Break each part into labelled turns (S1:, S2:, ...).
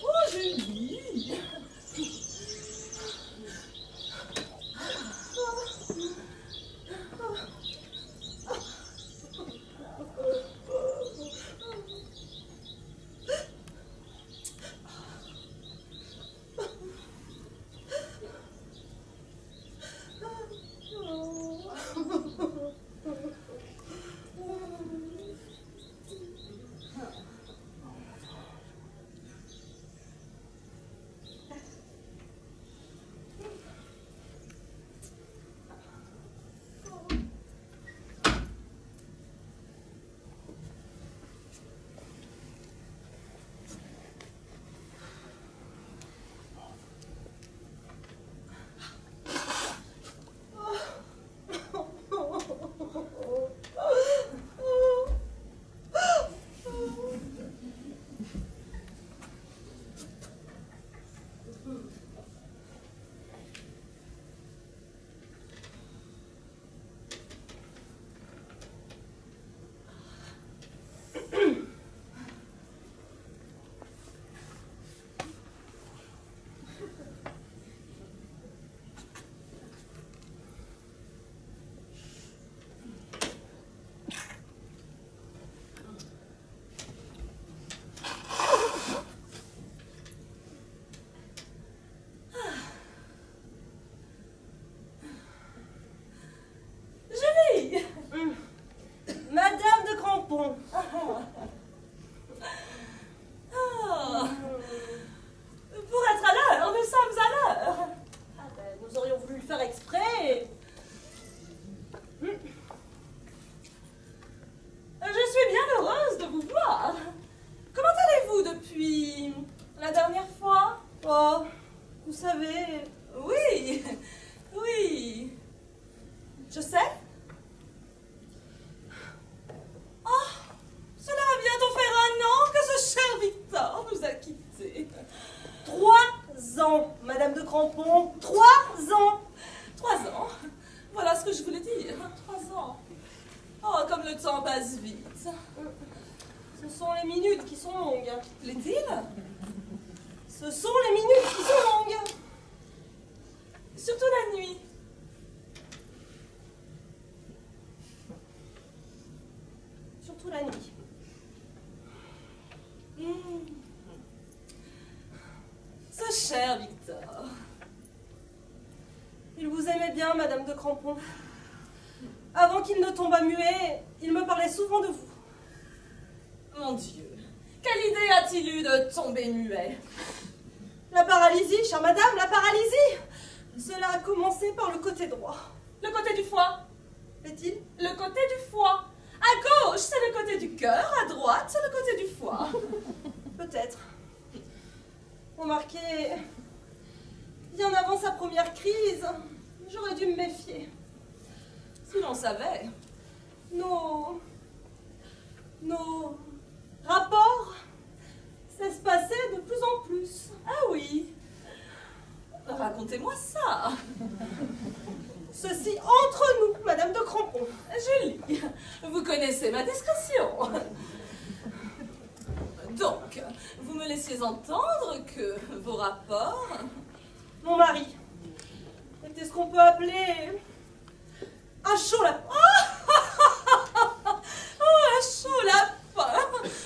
S1: Oh, Julie.
S2: Cher Victor. Il vous aimait bien, Madame de Crampon. Avant qu'il ne tombât muet, il me parlait souvent de vous.
S1: Mon Dieu, quelle idée a-t-il eu de tomber muet?
S2: La paralysie, chère madame, la paralysie. Cela a commencé par le côté droit.
S1: Le côté du foie?
S2: Est-il?
S1: Le côté du foie. À gauche, c'est le côté du cœur, à droite, c'est le côté du foie.
S2: Peut-être. Remarquez, bien avant sa première crise, j'aurais dû me méfier.
S1: Si l'on savait.
S2: Nos rapports s'espaçaient de plus en plus.
S1: Ah oui. Racontez-moi ça.
S2: Ceci entre nous, Madame de Crampon.
S1: Julie, vous connaissez ma discrétion. Donc, vous me laissiez entendre que vos rapports...
S2: Mon mari était ce qu'on peut appeler un chaud lapin.
S1: Oh, un chaud lapin.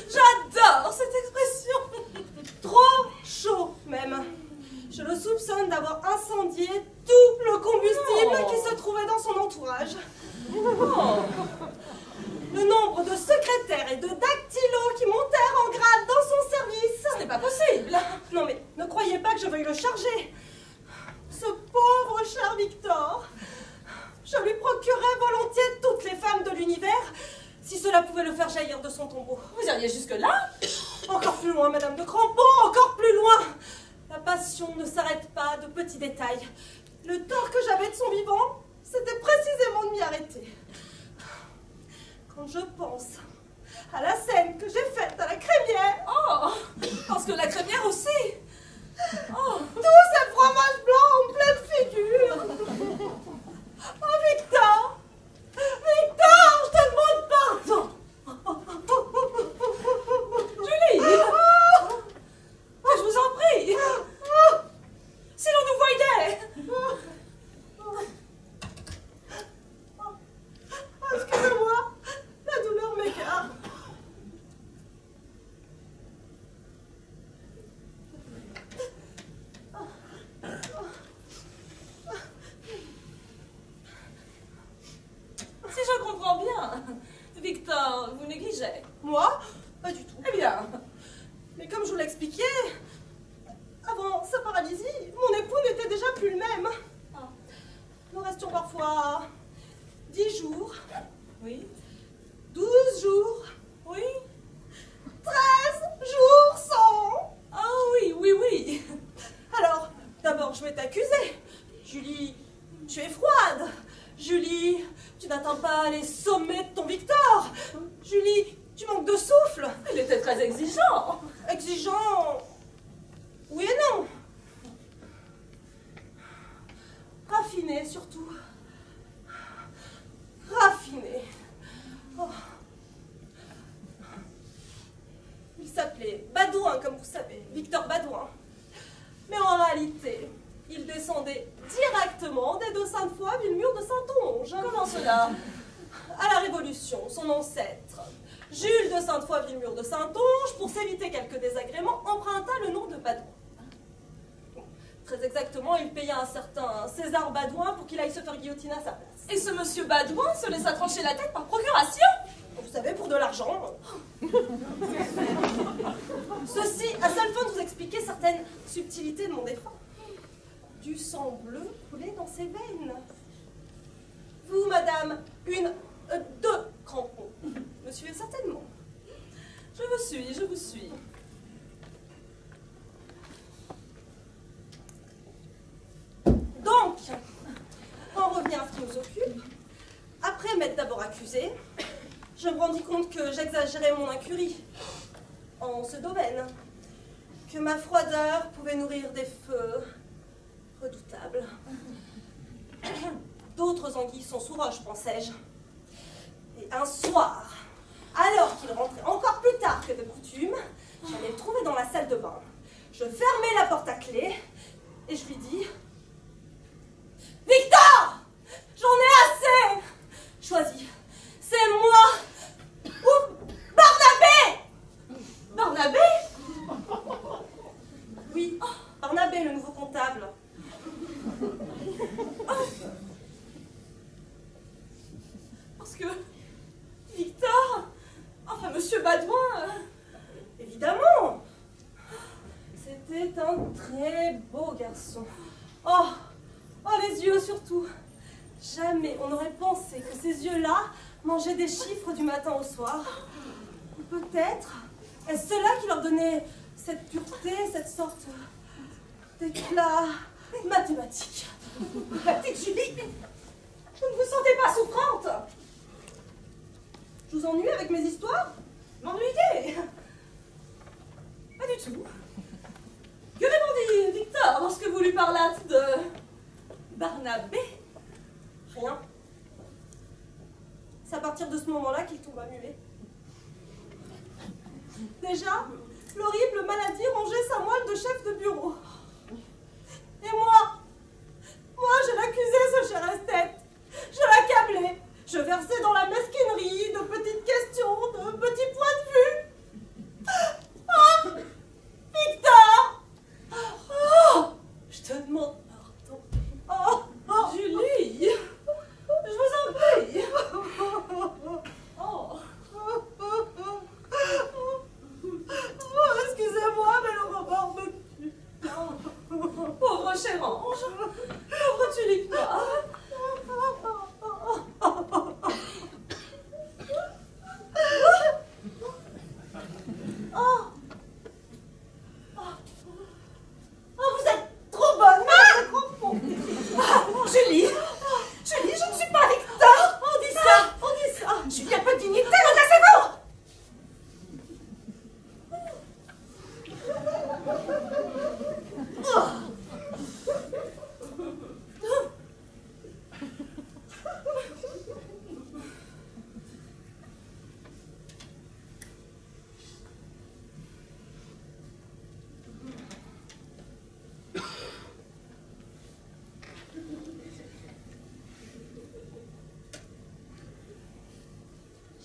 S1: J'adore cette expression.
S2: Trop chaud, même. Je le soupçonne d'avoir incendié tout le combustible qui se trouvait dans son entourage.
S1: Oh.
S2: Le nombre de secrétaires et de dactylos qui montèrent en grade dans son service.
S1: Ce n'est pas possible.
S2: Non mais, ne croyez pas que je veuille le charger. Ce pauvre cher Victor, je lui procurais volontiers toutes les femmes de l'univers, si cela pouvait le faire jaillir de son tombeau.
S1: Vous iriez jusque-là?
S2: Encore plus loin, Madame de Crampon, encore plus loin. La passion ne s'arrête pas de petits détails. Le tort que j'avais de son vivant, c'était précisément de m'y arrêter. Quand je pense à la scène que j'ai faite à la crémière...
S1: Oh, parce que la crémière aussi. Oh,
S2: tout ce fromage blanc en pleine figure. Oh, Victor! Victor, je te demande
S1: bien. Victor vous négligeait.
S2: Moi? Pas du tout.
S1: Eh bien,
S2: Mais comme je vous l'expliquais, avant sa paralysie, mon époux n'était déjà plus le même.
S1: Ah.
S2: Nous restions parfois 10 jours,
S1: oui,
S2: 12 jours,
S1: oui.
S2: 13 jours sans.
S1: Ah oui, oui, oui.
S2: Alors, d'abord, je m'étais accusée. Julie, tu es froide. Julie, tu n'atteins pas les sommets de ton Victor. Julie, tu manques de souffle.
S1: Il était très exigeant.
S2: Exigeant. Oui et non. Raffiné surtout. Raffiné. Oh. Il s'appelait Badouin, comme vous savez, Victor Badouin. Mais en réalité, il descendait directement des deux Sainte-Foy, Villemur de Saintonge.
S1: Comment cela?
S2: À la Révolution, son ancêtre, Jules de Sainte-Foy, Villemur de Saintonge, pour s'éviter quelques désagréments, emprunta le nom de Badouin. Très exactement, il paya un certain César Badouin pour qu'il aille se faire guillotiner à sa place.
S1: Et ce monsieur Badouin se laissa trancher la tête par procuration?
S2: Vous savez, pour de l'argent. Ceci à seule fin de vous expliquer certaines subtilités de mon défunt. Du sang bleu coulait dans ses veines. Vous, madame, deux crampons. Me suivez certainement.
S1: Je vous suis, je vous suis.
S2: Donc, on revient à ce qui nous occupe. Après m'être d'abord accusée, je me rendis compte que j'exagérais mon incurie en ce domaine, que ma froideur pouvait nourrir des feux redoutables. D'autres anguilles sont sous roche, pensais-je. Et un soir, alors qu'il rentrait encore plus tard que de coutume, j'allais le trouver dans la salle de bain. Je fermai la porte à clé et je lui dis: Victor, j'en ai assez. Choisis, c'est moi ou Barnabé.
S1: Barnabé?
S2: Oui, Barnabé, le nouveau comptable.
S1: Parce que Victor, enfin monsieur Badouin,
S2: Évidemment. C'était un très beau garçon. Oh, les yeux surtout. Jamais on n'aurait pensé que ces yeux-là mangeaient des chiffres du matin au soir. Peut-être est-ce cela qui leur donnait cette pureté, cette sorte d'éclat mathématique.
S1: petite Julie, vous ne vous sentez pas souffrante?
S2: Je vous ennuie avec mes histoires?
S1: M'ennuyer? Pas du tout. Que répondit Victor lorsque vous lui parlâtes de Barnabé?
S2: Rien. C'est à partir de ce moment-là qu'il tomba muet. Déjà, l'horrible maladie rongeait sa moelle de chef de bureau. Et moi, je l'accusais, ce cher esthète. Je l'accablais. Je versais dans la mesquinerie de petites questions, de petits points de vue. Ah, Victor! Oh, je te demande pardon. Oh,
S1: Julie, je vous en prie. Oh.
S2: Excusez-moi, mais le remords me tue.
S1: Pauvre cher ange, pauvre tulipe noire.
S2: Vous êtes trop bonne, madame de Crampon.
S1: Julie, Julie, je ne suis pas Victor.
S2: On dit ça.
S1: Je suis un peu dignité, redressez-vous.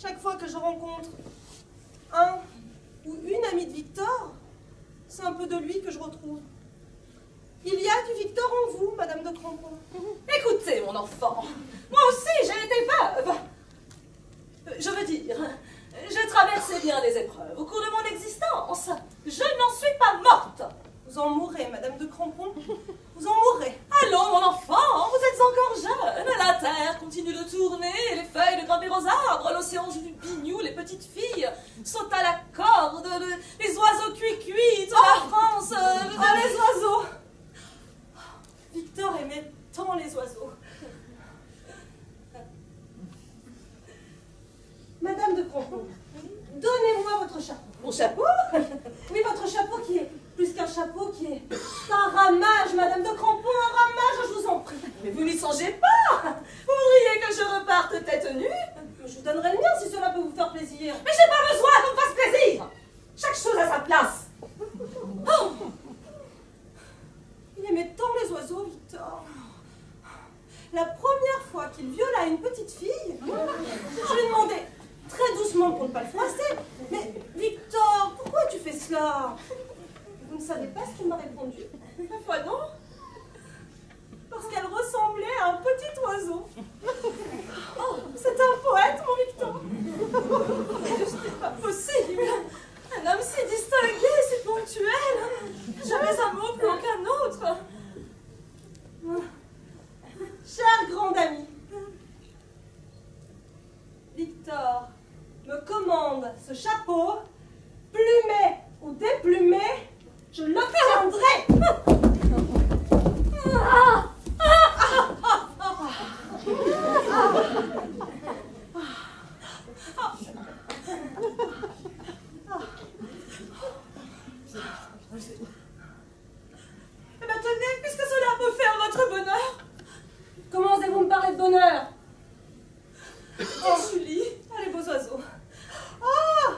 S2: Chaque fois que je rencontre un ou une amie de Victor, c'est un peu de lui que je retrouve. Il y a du Victor en vous, madame de Crampon.
S1: Écoutez, mon enfant, moi aussi j'ai été veuve. Je veux dire, j'ai traversé bien des épreuves au cours de mon existence. Je n'en suis pas morte.
S2: Vous en mourrez, Madame de Crampon. Vous en mourrez.
S1: Allons, mon enfant, vous êtes encore jeune. La terre continue de tourner, les feuilles de grimper aux arbres, l'océan joue du bignou, les petites filles sautent à la corde, les oiseaux cuits-cuits, toute la France.
S2: Les oiseaux. Victor aimait tant les oiseaux. Madame de Crampon, donnez-moi votre chapeau.
S1: Mon chapeau?
S2: Oui, votre chapeau qui est plus qu'un chapeau, qui est un ramage, Madame de Crampon, un ramage, je vous en prie.
S1: Mais vous n'y songez pas. Vous voudriez que je reparte tête nue?
S2: Je vous donnerai le mien si cela peut vous faire plaisir.
S1: Mais j'ai pas besoin qu'on me fasse plaisir. Chaque chose a sa place.
S2: Oh, il aimait tant les oiseaux, Victor. La première fois qu'il viola une petite fille, je lui demandais très doucement pour ne pas le froisser, mais Victor, pourquoi tu fais cela? Vous ne savez pas ce qu'il m'a répondu?
S1: Ma foi non.
S2: Parce qu'elle ressemblait à un petit oiseau. Oh, c'est un poète, mon Victor.
S1: Ce n'est pas possible. Un homme si distingué, si ponctuel. Jamais un mot plus qu'un autre.
S2: Cher grand ami, Victor me commande ce chapeau, plumé ou déplumé, je l'obtiendrai.
S1: Eh bien tenez, puisque cela peut faire votre bonheur.
S2: Comment osez-vous me parler de bonheur?
S1: Oh, Julie,
S2: Ah, les beaux oiseaux. Ah,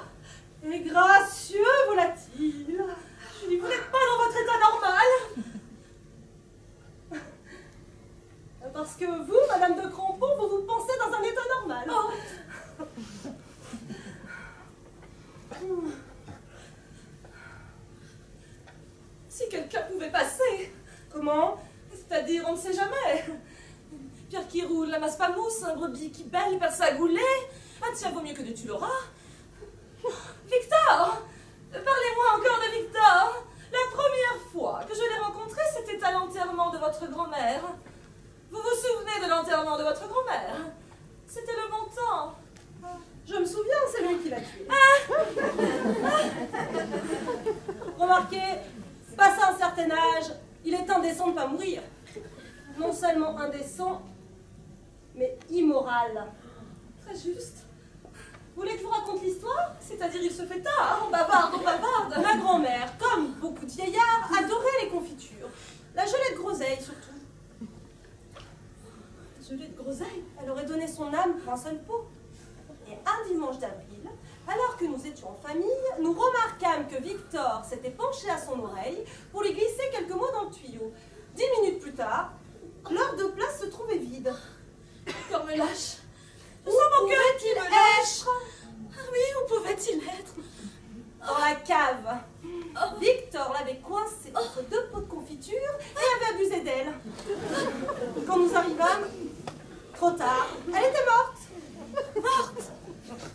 S2: et gracieux volatiles.
S1: Julie, vous n'êtes pas dans votre état normal.
S2: Parce que vous, Madame de Crampon, vous vous pensez dans un état normal.
S1: Oh. Si quelqu'un pouvait passer.
S2: Comment?
S1: C'est-à-dire, on ne sait jamais. Pierre qui roule, la masse pas mousse, un brebis qui bêle, perd sa goulée. Ah tiens, vaut mieux que de tu l'auras. Victor! Parlez-moi encore de Victor. La première fois que je l'ai rencontré, c'était à l'enterrement de votre grand-mère. Vous vous souvenez de l'enterrement de votre grand-mère? C'était le bon temps.
S2: Je me souviens, c'est lui qui l'a tué. Remarquez, passé un certain âge, il est indécent de ne pas mourir. Non seulement indécent, mais immoral.
S1: Très juste.
S2: Vous voulez que je vous raconte l'histoire?
S1: C'est-à-dire, il se fait tard. On bavarde, on bavarde.
S2: Ma grand-mère, comme beaucoup de vieillards, adorait les confitures. La gelée de groseille, surtout.
S1: Gelée de groseille.
S2: Elle aurait donné son âme pour un seul pot. Et un dimanche d'avril, alors que nous étions en famille, nous remarquâmes que Victor s'était penché à son oreille pour lui glisser quelques mots dans le tuyau. 10 minutes plus tard, l'heure de place se trouvait vide.
S1: Victor me lâche. Je
S2: Où
S1: sens mon cœur qui
S2: pouvait-il
S1: me lâche. Ah oui, où pouvait-il être?
S2: Dans la cave. Victor l'avait coincée entre deux pots de confiture et avait abusé d'elle. Quand nous arrivâmes, trop tard, elle était morte. Morte.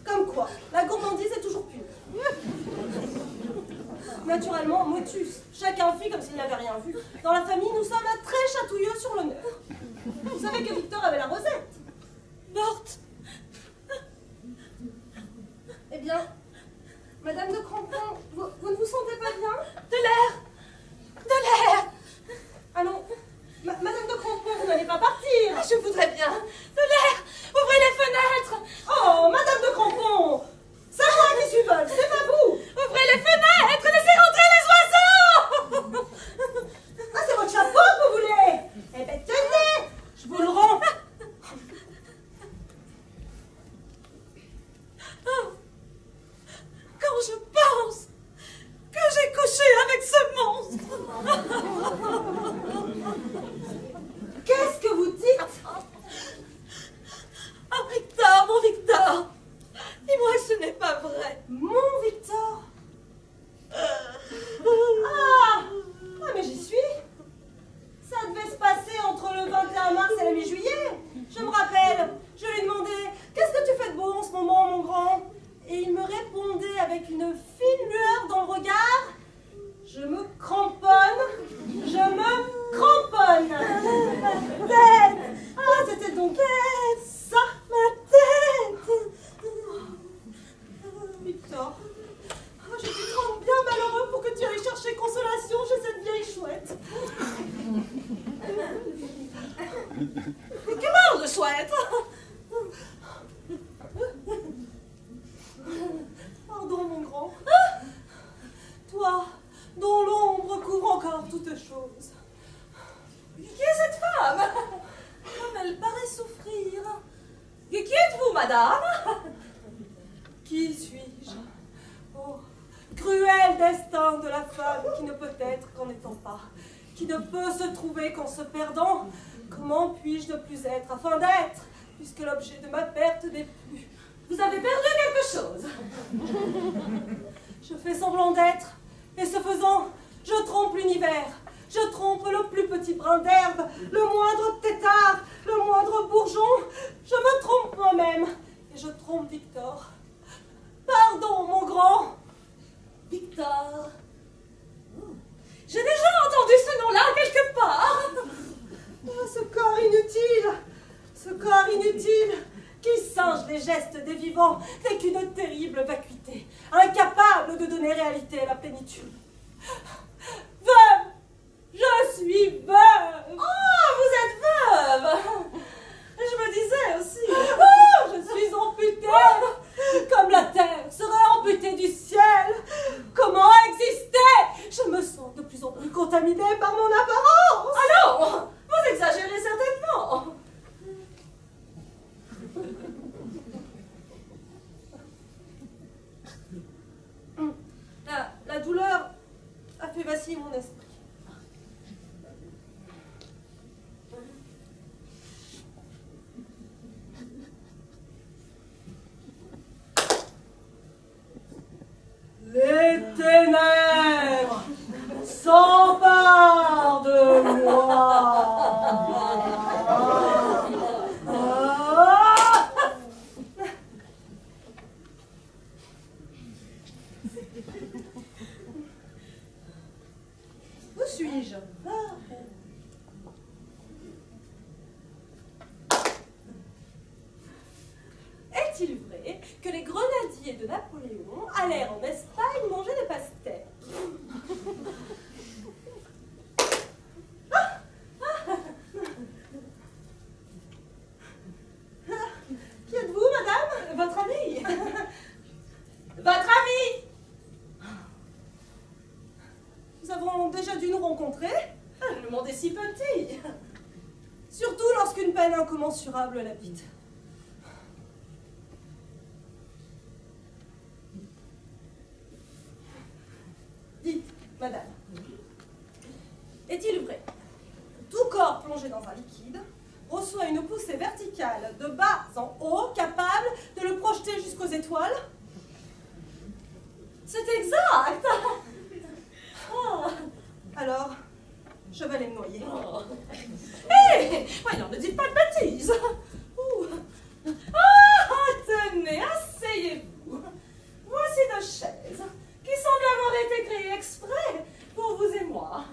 S2: Comme quoi, la gourmandise est toujours pure. Naturellement, motus. Chacun fit comme s'il n'avait rien vu. Dans la famille, nous sommes très chatouilleux sur l'honneur. Vous savez que Victor avait la rosette.
S1: Morte.
S2: Eh bien, Madame de Crampon, vous ne vous sentez pas bien?
S1: De l'air. De l'air.
S2: Allons, Madame de Crampon, vous n'allez pas partir.
S1: Ah, je voudrais bien. De l'air. Ouvrez les fenêtres.
S2: Oh, Madame de Crampon, c'est moi qui suis folle, c'est pas vous.
S1: Ouvrez les fenêtres. Laissez rentrer les oiseaux.
S2: Ah, c'est votre chapeau que vous voulez? Eh bien, tenez, je vous le rends.
S1: Quand je pense que j'ai couché avec ce monstre.
S2: Qu'est-ce que vous dites?
S1: Que parle, chouette?
S2: Pardon, mon grand. Toi, dont l'ombre couvre encore toutes choses.
S1: Qui est cette femme? Comme elle paraît souffrir. Qui êtes-vous, madame?
S2: Qui suis-je? Oh, cruel destin de la femme qui ne peut être qu'en n'étant pas, qui ne peut se trouver qu'en se perdant. Comment puis-je ne plus être afin d'être, puisque l'objet de ma perte n'est plus?
S1: Vous avez perdu quelque chose.
S2: Je fais semblant d'être, et ce faisant, je trompe l'univers. Je trompe le plus petit brin d'herbe, le moindre tétard, le moindre bourgeon. Je me trompe moi-même, et je trompe Victor. Pardon, mon grand.
S1: Victor. J'ai déjà entendu ce nom-là quelque part.
S2: Oh, ce corps inutile, qui singe les gestes des vivants, n'est qu'une terrible vacuité, incapable de donner réalité à la plénitude. Veuve! Je suis veuve!
S1: Oh, vous êtes veuve! Je me disais aussi.
S2: Oh, je suis amputée! Comme la terre serait amputée du ciel! Comment exister? Je me sens de plus en plus contaminée par mon apparence!
S1: Allons! Vous exagérez certainement.
S2: La douleur a fait vaciller mon esprit. Les ténèbres s'emparent de moi.
S1: Où suis-je?
S2: Est-il vrai que les grenadiers de Napoléon allèrent en Espagne manger des pastèques? Qui êtes-vous, madame?
S1: Votre ami. Votre ami.
S2: Nous avons déjà dû nous rencontrer,
S1: Le monde est si petit.
S2: surtout lorsqu'une peine incommensurable l'habite. Dites, madame, est-il vrai que tout corps plongé dans un liquide reçoit une poussée verticale de bas en haut capable de le projeter jusqu'aux étoiles?
S1: C'est exact.
S2: Oh. Alors, je vais aller me noyer.
S1: Oh. Hé, voyons, ne dites pas de bêtises. Ouh. Ah, tenez, asseyez-vous. Voici deux chaises qui semblent avoir été créées exprès pour vous et moi.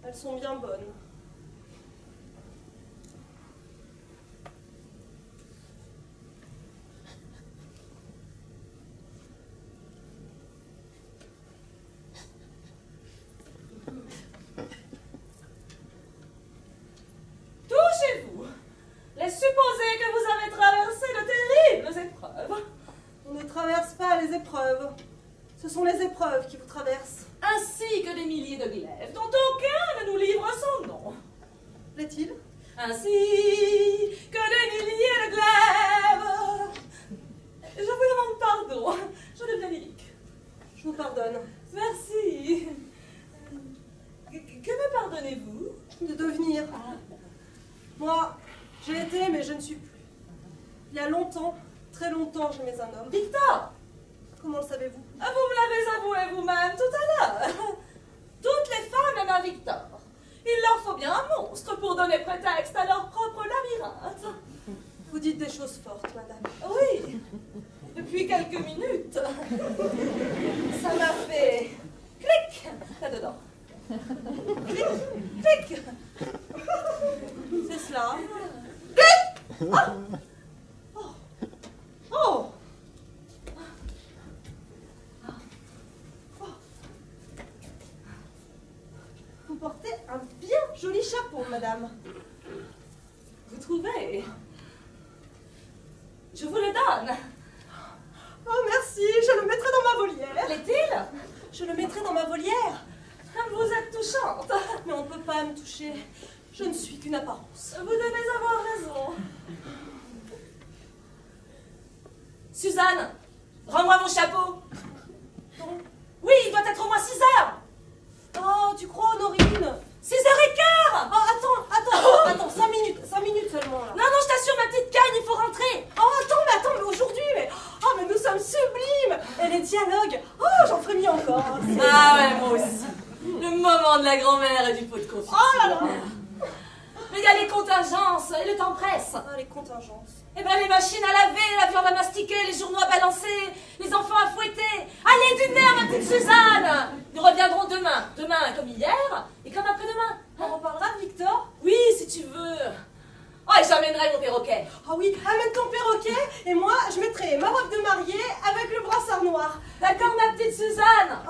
S2: Elles sont bien bonnes.
S1: Touchez-vous. Laisse supposer que vous avez traversé de terribles épreuves.
S2: On ne traverse pas les épreuves. Ce sont les épreuves qui vous traversent.
S1: Ainsi que des milliers de glaives dont aucun ne nous livre son nom.
S2: L'est-il?
S1: Ainsi que des milliers de glaives. Je vous demande pardon, je deviens lyrique.
S2: Je vous pardonne.
S1: Merci. Que me pardonnez-vous?
S2: De devenir. Moi, j'ai été, mais je ne suis plus. Il y a longtemps, très longtemps, j'aimais un homme.
S1: Victor,
S2: Comment le savez-vous?
S1: vous me l'avez avoué vous-même tout à l'heure. Toutes les femmes aiment un Victor. Il leur faut bien un monstre pour donner prétexte à leur propre labyrinthe.
S2: Vous dites des choses fortes, madame.
S1: Oui, depuis quelques minutes. Ça m'a fait clic là-dedans. Clic, clic.
S2: C'est cela.
S1: Ah.
S2: Oh! Vous portez un madame.
S1: Vous trouvez? Je vous le donne.
S2: Oh, merci, je le mettrai dans ma volière.
S1: L'est-il?
S2: Je le mettrai dans ma volière.
S1: Comme vous êtes touchante.
S2: Mais on ne peut pas me toucher. Je ne suis qu'une apparence.
S1: Vous devez avoir raison. Suzanne, rends-moi mon chapeau.
S2: Non.
S1: Oui, il doit être au moins 6 heures.
S2: Oh, tu crois, Honorine?
S1: 6h15.
S2: Oh, attends, 5 minutes seulement, là.
S1: Non, je t'assure, ma petite Cagne, il faut rentrer.
S2: Oh, attends, mais aujourd'hui, mais nous sommes sublimes. Et les dialogues, oh, j'en ferai mieux encore.
S1: Ah ouais, moi aussi. Le moment de la grand-mère et du pot de confiture.
S2: Oh là là.
S1: Mais il y a les contingences et le temps presse.
S2: Ah, les contingences.
S1: Eh ben les machines à laver, la viande à mastiquer, les journaux à balancer, les enfants à fouetter. Allez, du nerf, ma petite Suzanne. Nous reviendrons demain. Demain comme hier et comme après-demain.
S2: On reparlera de Victor?
S1: Oui, si tu veux. Oh, et j'emmènerai mon perroquet.
S2: Ah oui, amène ton perroquet et moi, je mettrai ma robe de mariée avec le brassard noir.
S1: D'accord, ma petite Suzanne.